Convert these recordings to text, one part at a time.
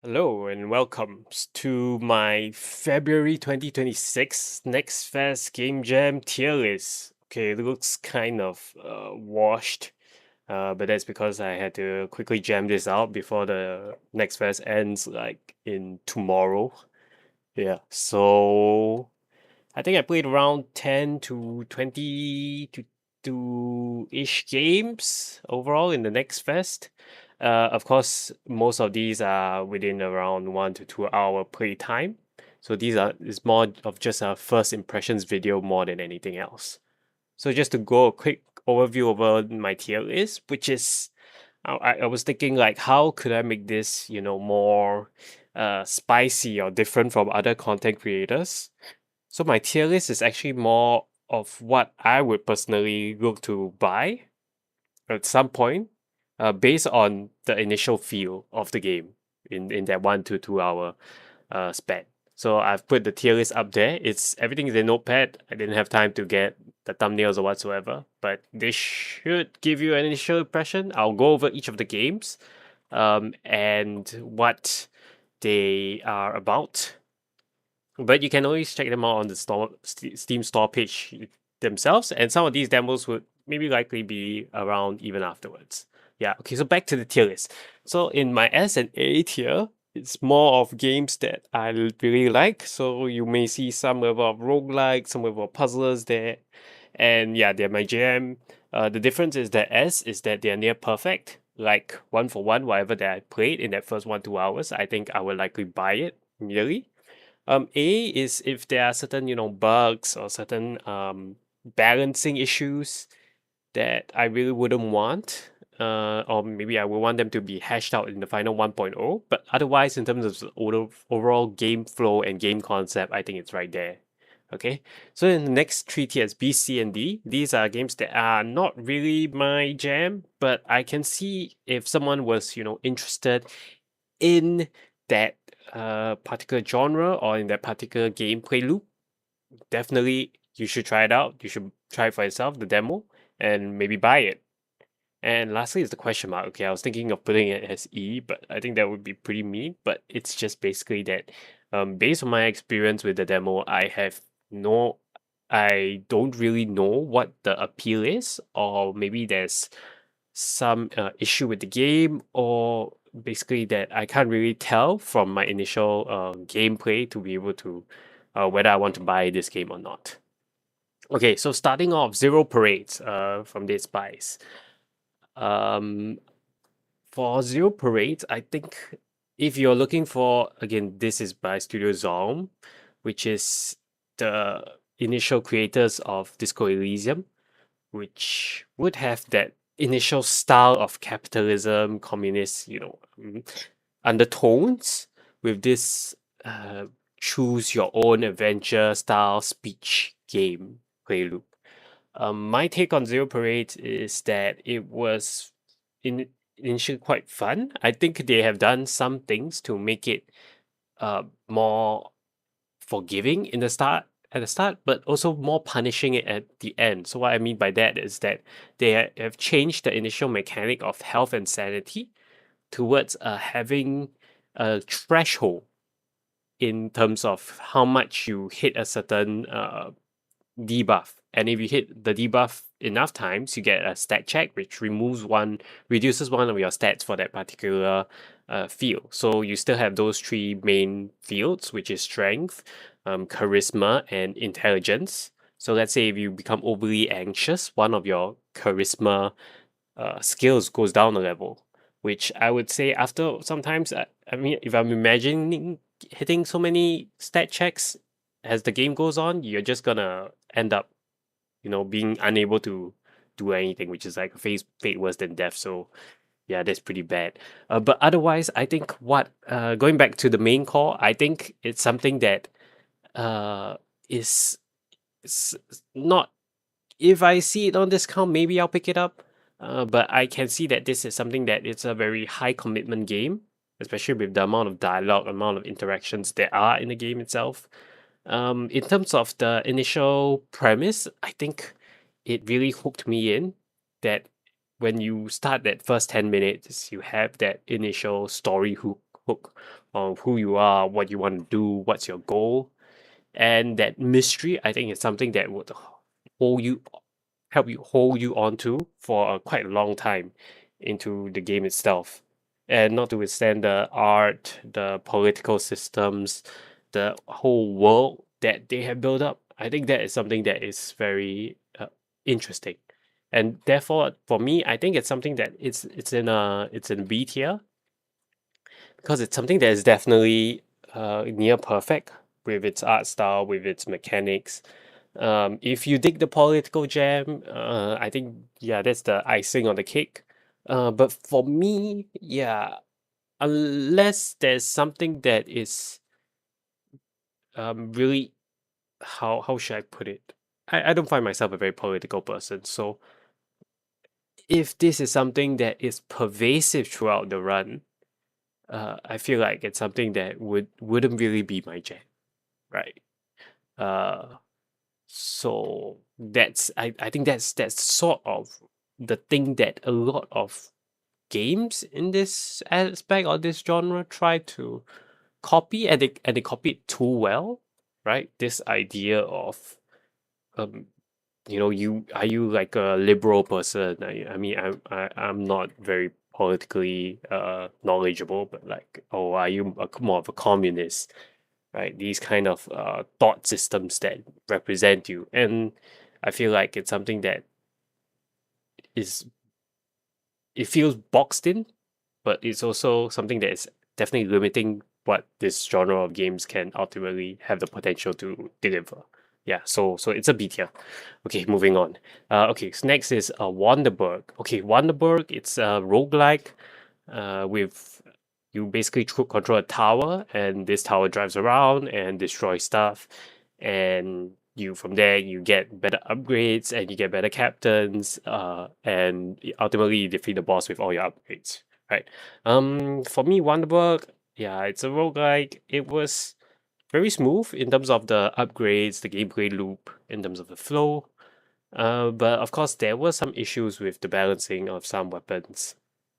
Hello and welcome to my February 2026 Next Fest Game Jam tier list. Okay, it looks kind of washed, but that's because I had to quickly jam this out before the Next Fest ends, like in tomorrow. Yeah, so I think I played around 10 to 20 to ish games overall in the Next Fest. Of course, most of these are within around 1 to 2 hour play time. So these are is more of just a first impressions video more than anything else. So just to go a quick overview over my tier list, which is I was thinking like how could I make this, more spicy or different from other content creators? So my tier list is actually more of what I would personally look to buy at some point, based on the initial feel of the game in that 1 to 2 hour span. So I've put the tier list up there. It's everything is in Notepad. I didn't have time to get the thumbnails or whatsoever, but this should give you an initial impression. I'll go over each of the games, and what they are about, but you can always check them out on the Steam store page themselves, and some of these demos would maybe likely be around even afterwards. Yeah, okay, so back to the tier list. So in my S and A tier, it's more of games that really like. So you may see some level of roguelike, some level of puzzlers there. And yeah, they're my jam. The difference is that S is that they're near perfect. Like one for one, whatever that I played in that first 1 2 hours, I think I would likely buy it immediately. A is if there are certain, bugs or certain balancing issues that I really wouldn't want, or maybe I would want them to be hashed out in the final 1.0. But otherwise, in terms of the overall game flow and game concept, I think it's right there. Okay, so in the next three tiers, B, C, and D, these are games that are not really my jam, but I can see if someone was, interested in that particular genre or in that particular gameplay loop, definitely you should try it out. You should try it for yourself, the demo, and maybe buy it. And lastly is the question mark. Okay, I was thinking of putting it as E, but I think that would be pretty mean. But it's just basically that, based on my experience with the demo, no, I don't really know what the appeal is, or maybe there's some issue with the game, or basically that I can't really tell from my initial gameplay to be able to whether I want to buy this game or not. Okay, so starting off, Zero Parades from Dead Spies. Um, for Zero Parades, I think if you're looking for, again, this is by Studio Zom, which is the initial creators of Disco Elysium, which would have that initial style of capitalism, communist, undertones with this uh, choose your own adventure style speech game play loop. My take on Zero Parade is that it was initially quite fun. I think they have done some things to make it more forgiving at the start, but also more punishing it at the end. So what I mean by that is that they have changed the initial mechanic of health and sanity towards having a threshold in terms of how much you hit a certain debuff. And if you hit the debuff enough times, you get a stat check, which reduces one of your stats for that particular field. So you still have those three main fields, which is strength, charisma, and intelligence. So let's say if you become overly anxious, one of your charisma skills goes down a level, which I would say after sometimes, I mean, if I'm imagining hitting so many stat checks as the game goes on, you're just gonna end up, being unable to do anything, which is like a fate worse than death. So yeah, that's pretty bad. But otherwise, I think going back to the main core, I think it's something that uh is, not, if I see it on discount, maybe I'll pick it up. But I can see that this is something that it's a very high commitment game, especially with the amount of dialogue, amount of interactions there are in the game itself. In terms of the initial premise, I think it really hooked me in that when you start that first 10 minutes, you have that initial story hook hook on who you are, what you want to do, what's your goal. And that mystery, I think, is something that would hold you help you hold you on to for a quite a long time into the game itself. And not to withstand the art, the political systems, the whole world that they have built up. I think that is something that is very interesting. And therefore, for me, I think it's something that it's in B tier because it's something that is definitely near perfect with its art style, with its mechanics. If you dig the political jam, I think yeah, that's the icing on the cake. But for me, yeah, unless there's something that is really how should I put it? I don't find myself a very political person, so if this is something that is pervasive throughout the run, I feel like it's something that wouldn't really be my jam, right? Uh, so I think that's sort of the thing that a lot of games in this aspect or this genre try to copy, and they copy it too well, right? This idea of um you are you like a liberal person? I mean I'm not very politically knowledgeable, but like, oh, are you more of a communist, right? These kind of thought systems that represent you, and I feel like it's something that is it feels boxed in, but it's also something that is definitely limiting what this genre of games can ultimately have the potential to deliver. Yeah, so it's a B tier. Okay, moving on. Okay, so next is Wonderberg. Okay, Wonderberg, it's a roguelike with you basically control a tower, and this tower drives around and destroys stuff, and you from there you get better upgrades and you get better captains, and ultimately you defeat the boss with all your upgrades. Right. For me, Wonderberg, yeah, it's a roguelike. It was very smooth in terms of the upgrades, the gameplay loop, in terms of the flow. But of course, there were some issues with the balancing of some weapons,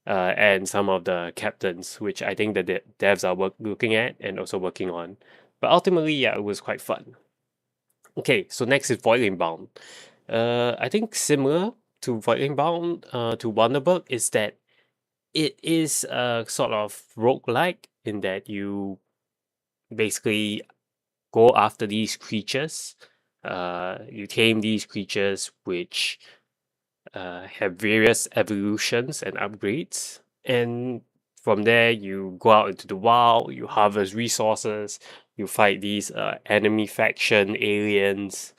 and some of the captains, which I think that the devs are looking at and also working on. But ultimately, yeah, it was quite fun. Okay, so next is Voidling Bound. I think similar to Voidling Bound, to Wonderberg, is that it is a sort of roguelike in that you basically go after these creatures. You tame these creatures which have various evolutions and upgrades. And from there, you go out into the wild, you harvest resources, you fight these enemy faction aliens,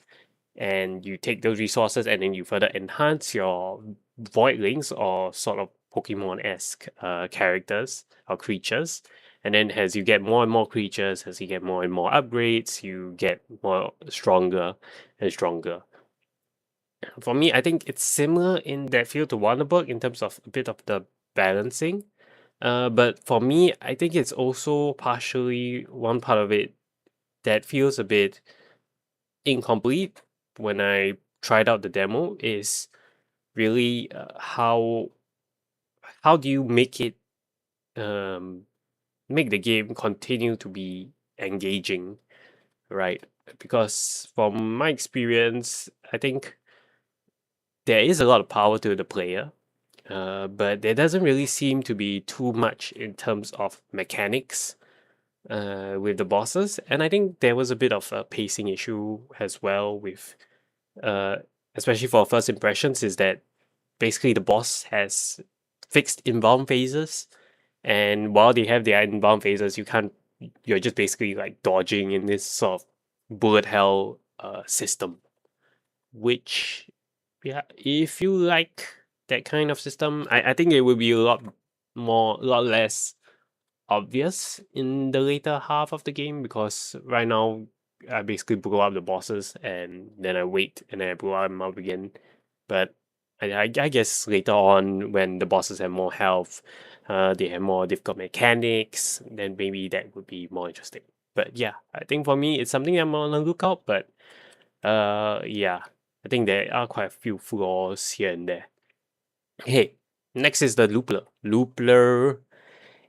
and you take those resources and then you further enhance your voidlings or sort of Pokemon-esque characters or creatures. And then as you get more and more creatures, as you get more and more upgrades, you get more stronger and stronger. For me, I think it's similar in that feel to Wonderbook in terms of a bit of the balancing. But for me, I think it's also partially one part of it that feels a bit incomplete when I tried out the demo is really how do you make it um make the game continue to be engaging, right? Because from my experience, I think there is a lot of power to the player, but there doesn't really seem to be too much in terms of mechanics with the bosses. And I think there was a bit of a pacing issue as well with, uh, especially for first impressions, is that basically the boss has fixed inbound phases, and while they have their inbound phases, you're just basically like dodging in this sort of bullet hell system, which yeah, if you like that kind of system, I think it will be a lot less obvious in the later half of the game, because right now I basically blow up the bosses and then I wait and then I blow them up again. But I guess later on when the bosses have more health, they have more difficult mechanics, then maybe that would be more interesting. But yeah, I think for me it's something I'm on the lookout, but yeah, I think there are quite a few flaws here and there. Okay, next is the Loopler. Loopler,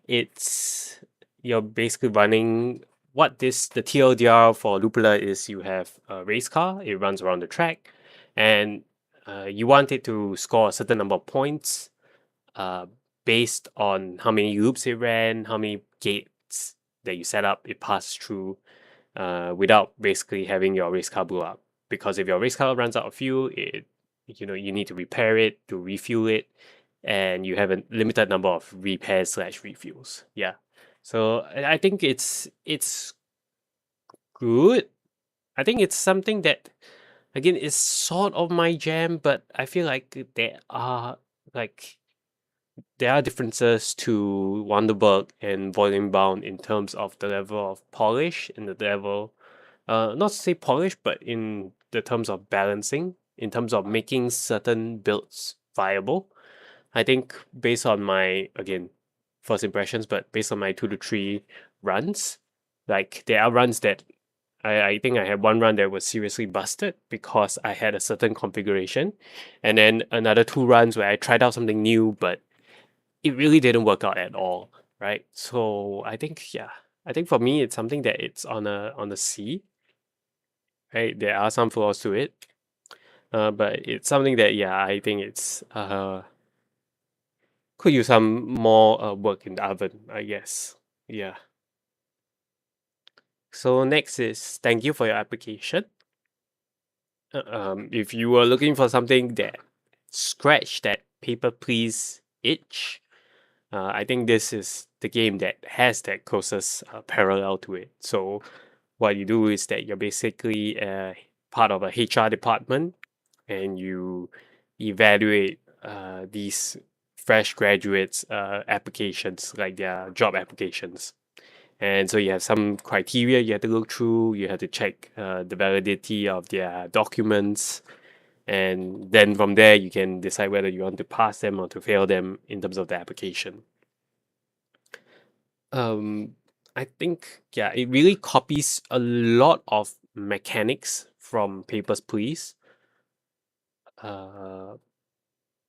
it's you're basically running what this the TLDR for Lupula is. You have a race car, it runs around the track, and you want it to score a certain number of points uh, based on how many loops it ran, how many gates that you set up it passed through without basically having your race car blow up. Because if your race car runs out of fuel, you need to repair it to refuel it, and you have a limited number of repairs slash refuels. Yeah, so I think it's good. I think it's something that again is sort of my jam, but I feel like like there are differences to Wonderberg and Volume Bound in terms of the level of polish and the level, not to say polish, but in the terms of balancing, in terms of making certain builds viable. I think based on my, again, first impressions, but based on my 2 to 3 runs, like there are runs that I think I had one run that was seriously busted because I had a certain configuration. And then another 2 runs where I tried out something new, but it really didn't work out at all, right? So I think yeah, I think for me it's something that it's on a C, right? There are some flaws to it, but it's something that yeah, I think it's could use some more work in the oven, I guess. Yeah. So next is thank you for your application. If you were looking for something that scratch that paper please itch, I think this is the game that has that closest parallel to it. So what you do is that you're basically part of a HR department, and you evaluate these fresh graduates' applications, like their job applications. And so you have some criteria you have to look through. You have to check the validity of their documents, and then from there you can decide whether you want to pass them or to fail them in terms of the application. Um, I think yeah, it really copies a lot of mechanics from Papers, Please. Uh,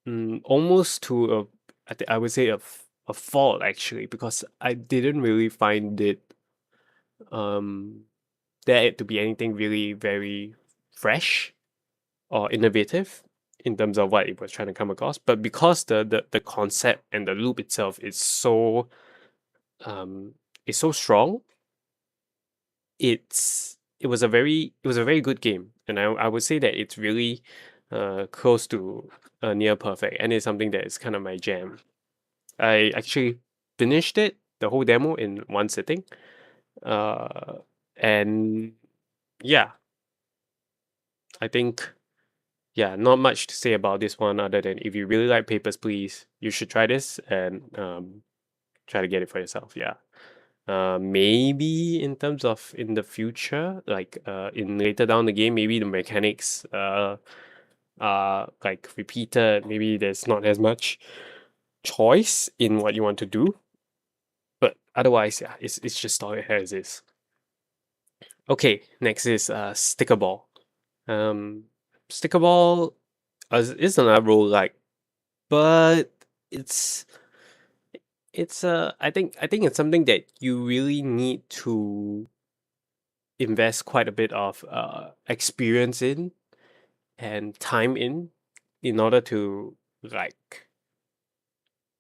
Almost to I would say a fault actually, because I didn't really find it um there to be anything really very fresh or innovative in terms of what it was trying to come across. But because the concept and the loop itself um is so strong, it was a very good game, and I would say that it's really close to near perfect, and it's something that is kind of my jam. I actually finished it the whole demo in one sitting, uh, and yeah, I think yeah, not much to say about this one other than if you really like Papers, Please, you should try this and try to get it for yourself. Yeah. Maybe in terms of in the future, like in later down the game, maybe the mechanics are like repeated. Maybe there's not as much choice in what you want to do. But otherwise, yeah, it's just all it has is. Okay, next is sticker ball. Um, sticker ball is another role like, but it's I think it's something that you really need to invest quite a bit of experience in and time in order to like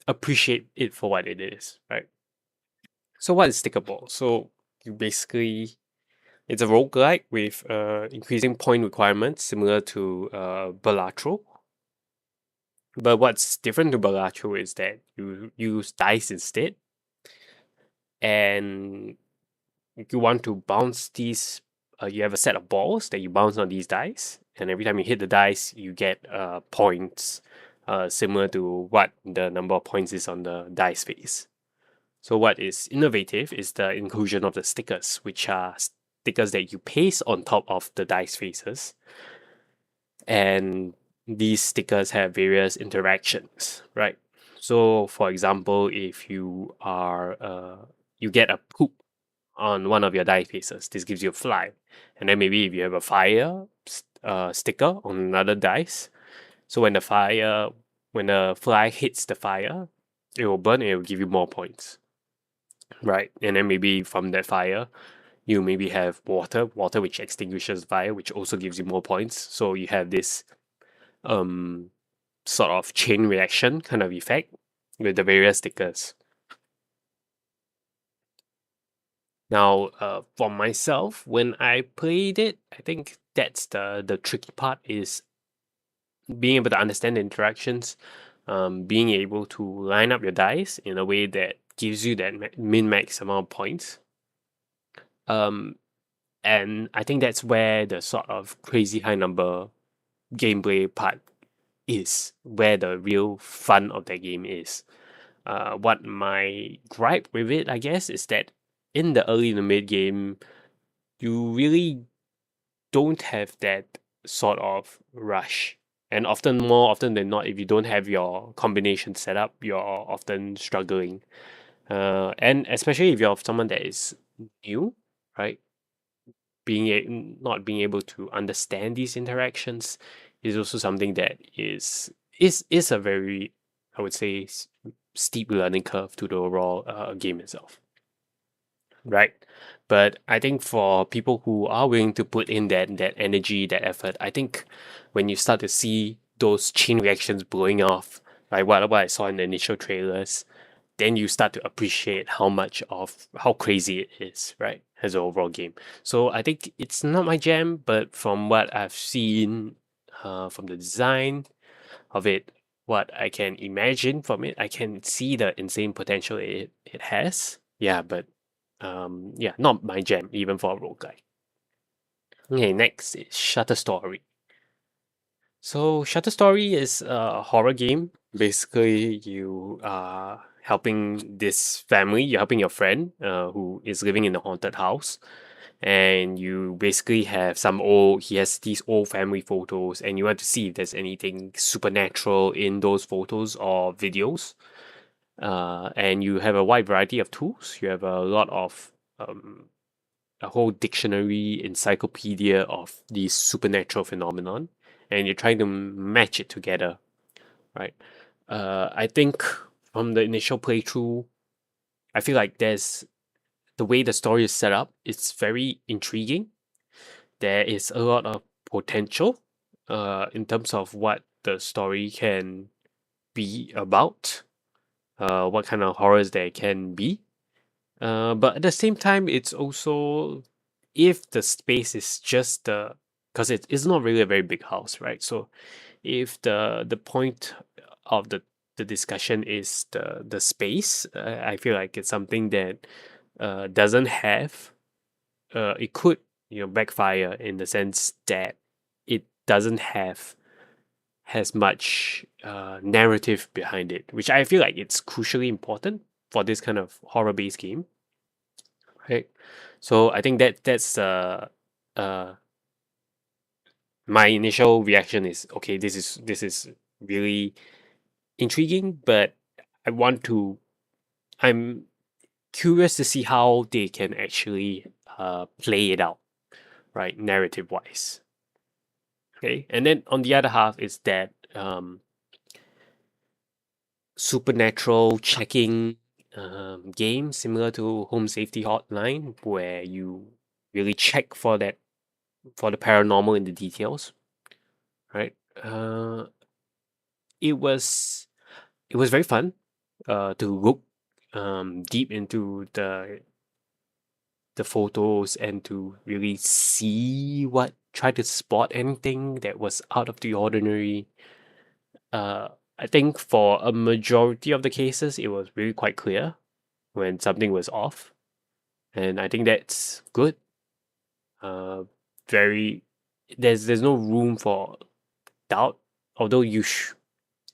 appreciate it for what it is, right? So what is stickable? So you basically it's a roguelike with increasing point requirements similar to Balatro. But what's different to Balatro is that you use dice instead, and you want to bounce these. You have a set of balls that you bounce on these dice, and every time you hit the dice, you get points, similar to what the number of points is on the dice face. So what is innovative is the inclusion of the stickers, which are stickers that you paste on top of the dice faces, and these stickers have various interactions, right? So, for example, if you get a poop on one of your die faces, this gives you a fly. And then maybe if you have a fire sticker on another dice, so when the fly hits the fire, it will burn and it will give you more points. right? And then maybe from that fire, you maybe have water which extinguishes fire, which also gives you more points. So you have this um sort of chain reaction kind of effect with the various stickers. Now, for myself, when I played it, I think that's the tricky part is being able to understand the interactions, being able to line up your dice in a way that gives you that min max amount of points. Um, and I think that's where the sort of crazy high number gameplay part is, where the real fun of that game is. What my gripe with it, I guess, is that in the early to mid game, you really don't have that sort of rush. And often, more often than not, if you don't have your combination set up, you're often struggling. And especially if you're someone that is new, right? Not being able to understand these interactions is also something that is a very, I would say, steep learning curve to the overall game itself, right? But I think for people who are willing to put in that energy, that effort, I think when you start to see those chain reactions blowing off, like what I saw in the initial trailers, then you start to appreciate how crazy it is, right? As an overall game. So I think it's not my jam, but from what I've seen, from the design of it, what I can imagine from it, I can see the insane potential it has. Yeah, but yeah, not my jam, even for a roguelike. Okay, next is Shutter Story. So Shutter Story is a horror game. Basically, you are helping this family, you're helping your friend who is living in a haunted house. And you basically have he has these old family photos, and you want to see if there's anything supernatural in those photos or videos. And you have a wide variety of tools. You have a lot of a whole dictionary, encyclopedia of these supernatural phenomenon, and you're trying to match it together, right? I think from the initial playthrough, I feel like there's the way the story is set up. It's very intriguing. There is a lot of potential, in terms of what the story can be about, what kind of horrors there can be. But at the same time, it's also, if the space is just because it's not really a very big house, right? So if the point of the discussion is the space, I feel like it's something that doesn't have, it could, backfire in the sense that it doesn't have has much narrative behind it, which I feel like it's crucially important for this kind of horror based game, right? So I think that's uh my initial reaction is, okay, this is really intriguing, but I want to I'm curious to see how they can actually play it out, right, narrative wise. Okay, and then on the other half is that supernatural checking game similar to Home Safety Hotline, where you really check for the paranormal in the details, right? It was it was very fun to look deep into the photos and to really see what try to spot anything that was out of the ordinary. Uh, I think for a majority of the cases, it was really quite clear when something was off, and I think that's good. Uh, very there's no room for doubt, although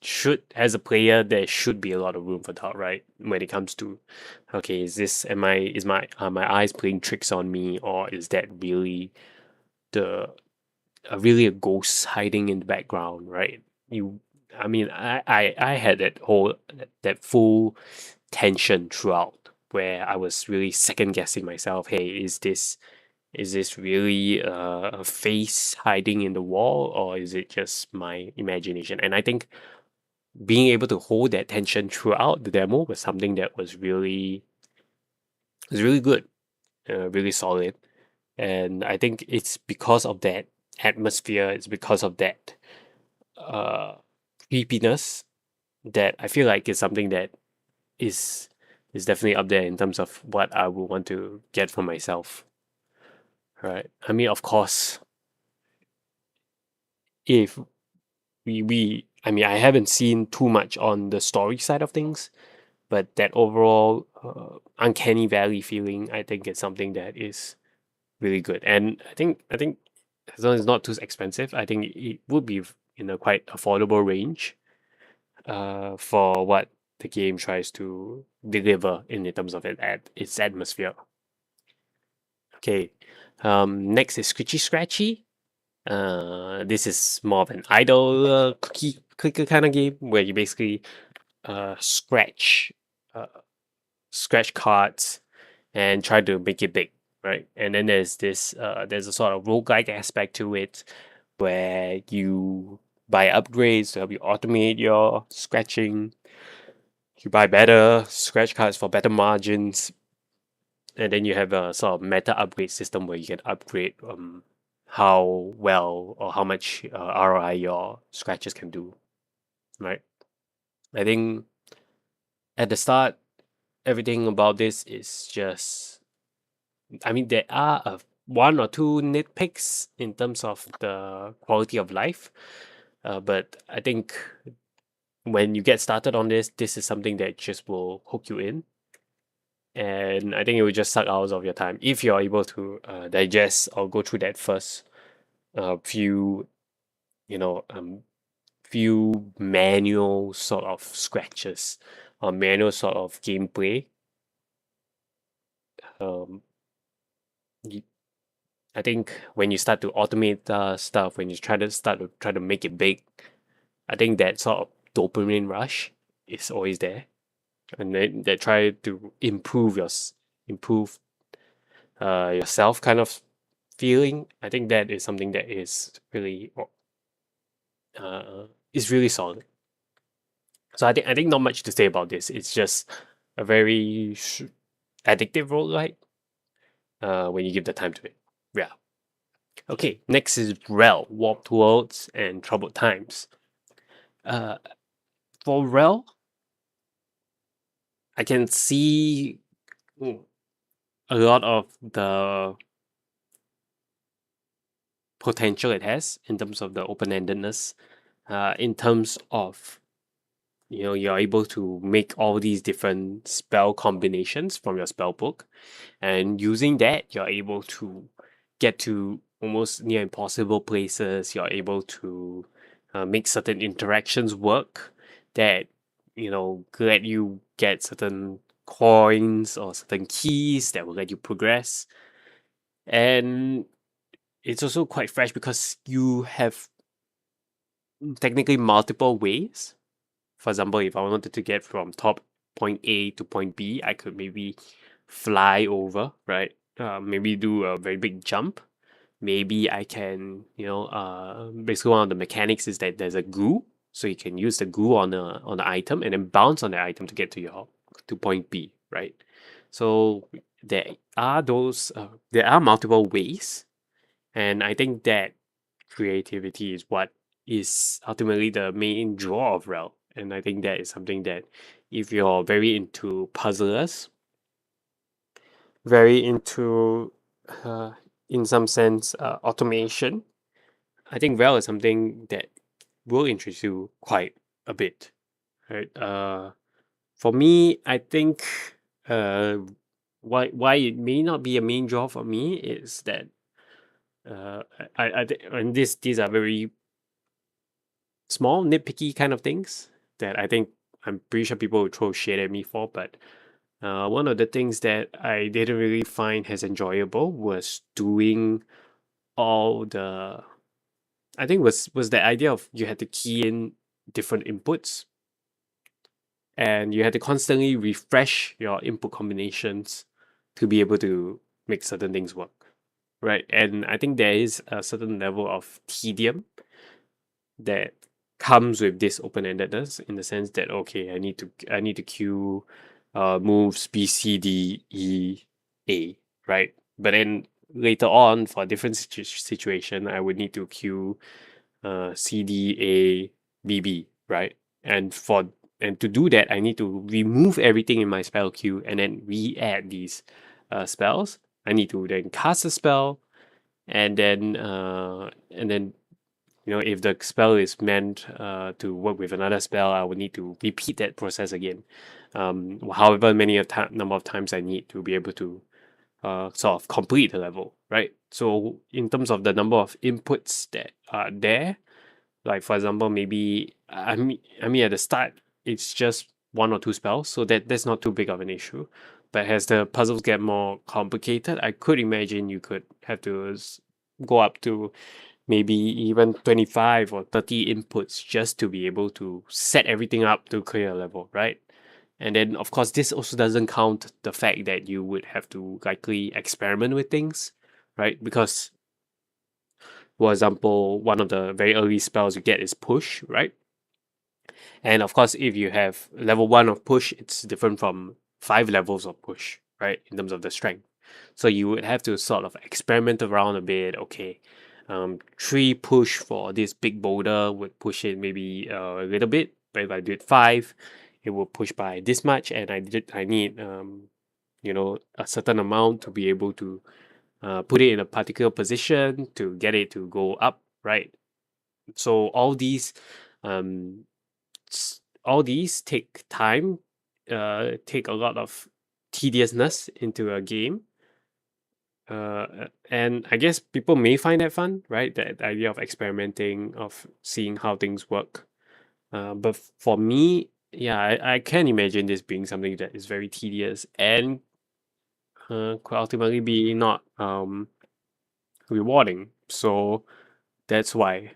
should, as a player, there should be a lot of room for doubt, right? When it comes to, okay, is my are my eyes playing tricks on me, or is that the really a ghost hiding in the background, right? I mean, I had that full tension throughout, where I was really second guessing myself. Hey, is this really a face hiding in the wall, or is it just my imagination? And I think being able to hold that tension throughout the demo was something that was really It's really good, really solid, and I think it's because of that atmosphere. It's because of that uh, creepiness that I feel like is something that is is definitely up there in terms of what I would want to get for myself. Right. I mean, of course, if I mean, I haven't seen too much on the story side of things, but that overall uncanny valley feeling, I think, is something that is really good. And I think as long as it's not too expensive, I think it would be in a quite affordable range for what the game tries to deliver in terms of its atmosphere. Okay. Next is Scritchy Scratchy. This is more of an idle cookie clicker kind of game where you basically scratch uh, scratch cards and try to make it big, right? And then there's a sort of roguelike aspect to it where you buy upgrades to help you automate your scratching. You buy better scratch cards for better margins, and then you have a sort of meta upgrade system where you can upgrade how well or how much ROI your scratches can do, right? I think at the start, everything about this is just, I mean, there are one or two nitpicks in terms of the quality of life, but I think when you get started on this is something that just will hook you in, and I think it will just suck hours of your time if you're able to digest or go through that first few, you know, few manual sort of scratches or manual sort of gameplay. Um, you, I think when you start to automate stuff, when you try to make it big, I think that sort of dopamine rush is always there, and then they try to improve yourself kind of feeling. I think that is something that is really solid. So I think not much to say about this. It's just a very addictive roguelike when you give the time to it. Yeah. Okay. Next is Rel, Warped Worlds and Troubled Times. Uh, for Rel, I can see a lot of the potential it has in terms of the open-endedness, in terms of you're able to make all these different spell combinations from your spell book, and using that you're able to get to almost near impossible places. You're able to make certain interactions work that let you get certain coins or certain keys that will let you progress. And it's also quite fresh because you have technically multiple ways. For example, if I wanted to get from top point A to point B, I could maybe fly over, right? Maybe do a very big jump. Maybe I can, basically one of the mechanics is that there's a goo, so you can use the goo on the item and then bounce on the item to get to point B, right? So there are multiple ways, and I think that creativity is what is ultimately the main draw of Rel. And I think that is something that if you're very into puzzlers, very into, uh, in some sense, automation, I think Rel is something that will interest you quite a bit, right? For me, I think uh, why it may not be a main draw for me is that and these are very small, nitpicky kind of things that I think I'm pretty sure people will throw shade at me for. But one of the things that I didn't really find as enjoyable was doing all the. I think was the idea of you had to key in different inputs and you had to constantly refresh your input combinations to be able to make certain things work, right? And I think there is a certain level of tedium that comes with this open-endedness in the sense that okay, I need to queue moves B C D E A, right? But then later on, for a different situation, I would need to queue C, D, A, B, B, right? And for and to do that, I need to remove everything in my spell queue and then re-add these spells. I need to then cast a spell, and then if the spell is meant to work with another spell, I would need to repeat that process again. However many number of times I need to be able to sort of complete the level, right? So in terms of the number of inputs that are there, like for example, maybe I mean at the start it's just one or two spells, so that's not too big of an issue. But as the puzzles get more complicated, I could imagine you could have to go up to maybe even 25 or 30 inputs just to be able to set everything up to clear a level, right? And then, of course, this also doesn't count the fact that you would have to likely experiment with things, right? Because, for example, one of the very early spells you get is push, right? And of course, if you have level one of push, it's different from 5 levels of push, right? In terms of the strength. So you would have to sort of experiment around a bit. Okay, 3 push for this big boulder would push it maybe a little bit. But if I did 5, it will push by this much, and I need a certain amount to be able to put it in a particular position to get it to go up, right? So um all these take time, take a lot of tediousness into a game. And I guess people may find that fun, right? That idea of experimenting, of seeing how things work. But for me, yeah, I can imagine this being something that is very tedious and could ultimately be not rewarding. So that's why.